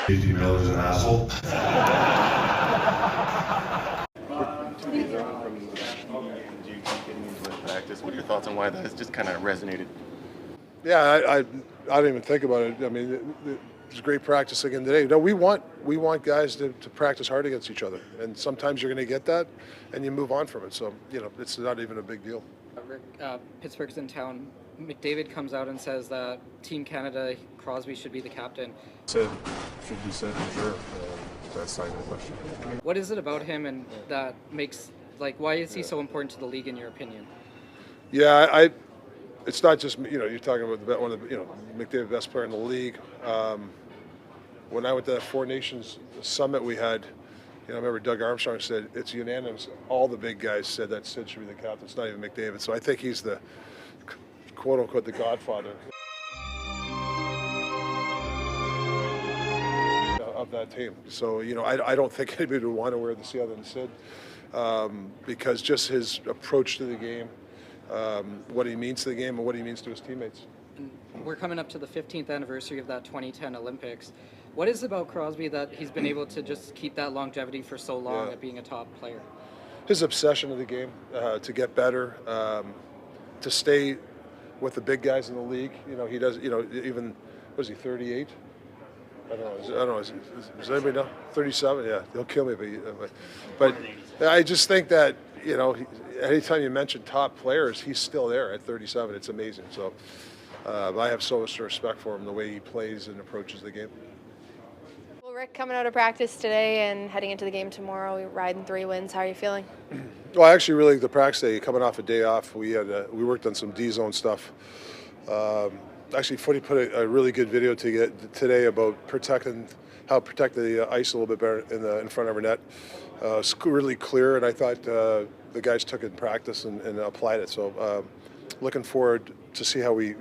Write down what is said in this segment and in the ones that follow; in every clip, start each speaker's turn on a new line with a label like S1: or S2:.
S1: JT Miller's an asshole.
S2: Practice. What are your thoughts on why that has just kind of resonated?
S3: Yeah, I don't even think about it. I mean, it was great practice again today. No, we want guys to practice hard against each other, and sometimes you're going to get that, and you move on from it. So it's not even a big deal.
S4: Rick, Pittsburgh's in town. McDavid comes out and says that Team Canada, Crosby should be the captain.
S5: Should be said for sure. That's not even a question.
S4: What is it about him and that makes, why is he so important to the league in your opinion?
S3: Yeah, it's not just, you're talking about one of the, McDavid, best player in the league. When I went to that Four Nations summit we had, I remember Doug Armstrong said it's unanimous. All the big guys said that Sid should be the captain. It's not even McDavid. So I think he's the quote unquote the godfather of that team. So I don't think anybody would want to wear this other than Sid, because just his approach to the game, what he means to the game, and what he means to his teammates.
S4: We're coming up to the 15th anniversary of that 2010 Olympics. What is it about Crosby that he's been able to just keep that longevity for so long at being a top player?
S3: His obsession of the game, to get better, to stay with the big guys in the league. He does. Even was he 38? I don't know. Does anybody know? 37? Yeah, he'll kill me. But I just think that anytime you mention top players, he's still there at 37. It's amazing. So I have so much respect for him, the way he plays and approaches the game.
S6: Well, Rick, coming out of practice today and heading into the game tomorrow, you're riding 3 wins. How are you feeling?
S3: Well, I actually really like the practice day. Coming off a day off, we worked on some D-zone stuff. Actually, Footy put a really good video today about how to protect the ice a little bit better in front of our net. It's really clear, and I thought the guys took it in practice and applied it. So looking forward to see how we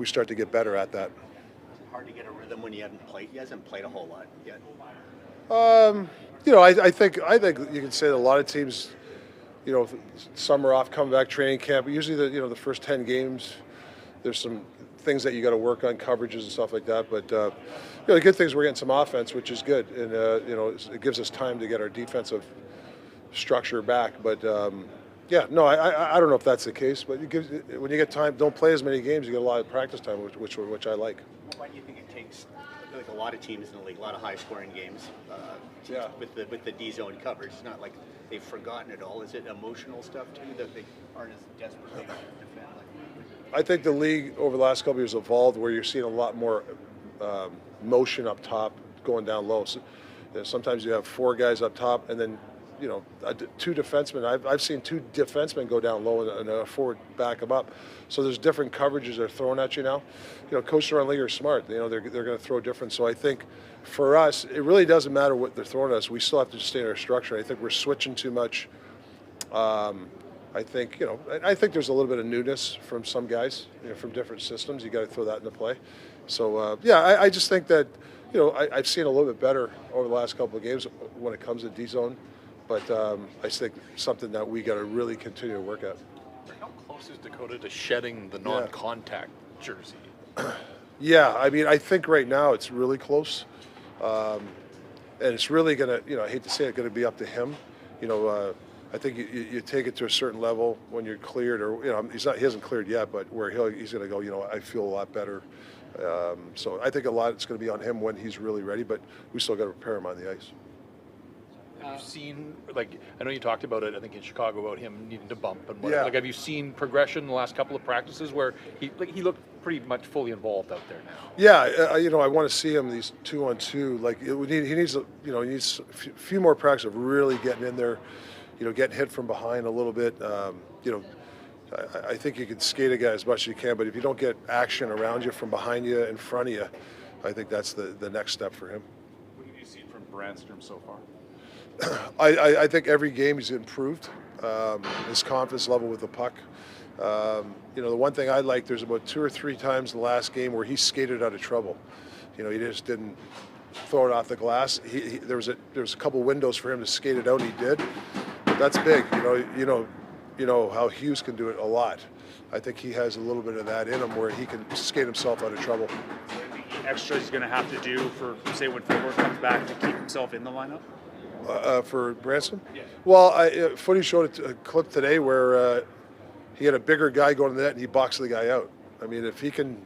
S3: start to get better at that.
S7: Hard to get a rhythm when he hasn't played a whole lot yet.
S3: I think you can say that a lot of teams, summer off, come back training camp. Usually the first 10 games, there's some things that you got to work on, coverages and stuff like that. But the good thing is we're getting some offense, which is good, and it gives us time to get our defensive structure back. But I don't know if that's the case. But when you get time, don't play as many games, you get a lot of practice time, which I like.
S7: Why do you think it takes, like a lot of teams in the league, a lot of high-scoring games, with the D-zone coverage? It's not like they've forgotten it all. Is it emotional stuff too that they aren't as desperately defend?
S3: I think the league over the last couple of years evolved where you're seeing a lot more motion up top, going down low. So, sometimes you have 4 guys up top, and then 2 defensemen. I've seen 2 defensemen go down low and a forward back them up. So there's different coverages they're throwing at you now. Coaches around the league are smart. They're going to throw different. So I think for us, it really doesn't matter what they're throwing at us. We still have to stay in our structure. I think we're switching too much. I think there's a little bit of newness from some guys, from different systems. You got to throw that into play. So I just think that I've seen a little bit better over the last couple of games when it comes to D-zone, but I think something that we got to really continue to work at.
S8: How close is Dakota to shedding the non-contact jersey?
S3: Yeah, I mean, I think right now it's really close, and it's really gonna, I hate to say it, going to be up to him. I think you take it to a certain level when you're cleared, or he hasn't cleared yet, but where he's going to go. I feel a lot better. So I think a lot it's going to be on him when he's really ready, but we still got to prepare him on the ice.
S8: Have you seen, I know you talked about it, I think in Chicago, about him needing to bump and whatever. Have you seen progression in the last couple of practices where he looked pretty much fully involved out there now?
S3: Yeah, I want to see him these 2-on-2. He needs a few more practice of really getting in there. Getting hit from behind a little bit. I think you can skate a guy as much as you can, but if you don't get action around you, from behind you, in front of you, I think that's the next step for him.
S5: What have you seen from Brandstrom so far?
S3: I think every game he's improved. His confidence level with the puck. The one thing I like, there's about 2 or 3 times in the last game where he skated out of trouble. He just didn't throw it off the glass. There was a couple windows for him to skate it out. He did. That's big. You know how Hughes can do it a lot. I think he has a little bit of that in him where he can skate himself out of trouble.
S5: Is there any
S1: extra he's going to have to do for, say, when Footwork comes back to keep himself in the lineup?
S3: For Branson?
S1: Yeah.
S3: Well, Footy showed a clip today where he had a bigger guy going to the net and he boxed the guy out. I mean, if he can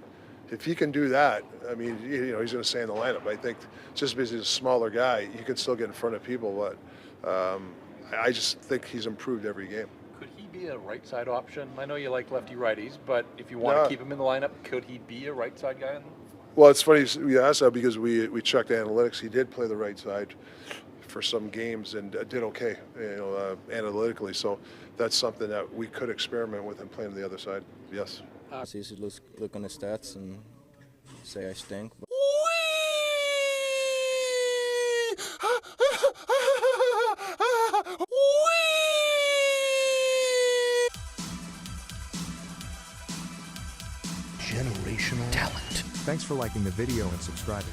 S3: do that, I mean, he's going to stay in the lineup. I think just because he's a smaller guy, he could still get in front of people. But I just think he's improved every game.
S8: Could he be a right side option? I know you like lefty righties, but if you want to keep him in the lineup, could he be a right side guy?
S3: Well, it's funny you asked that because we checked analytics. He did play the right side for some games and did okay, analytically. So that's something that we could experiment with him playing on the other side. Yes.
S9: It's easy to look on the stats and say I stink. But
S10: generational talent.
S11: Thanks for liking the video and subscribing.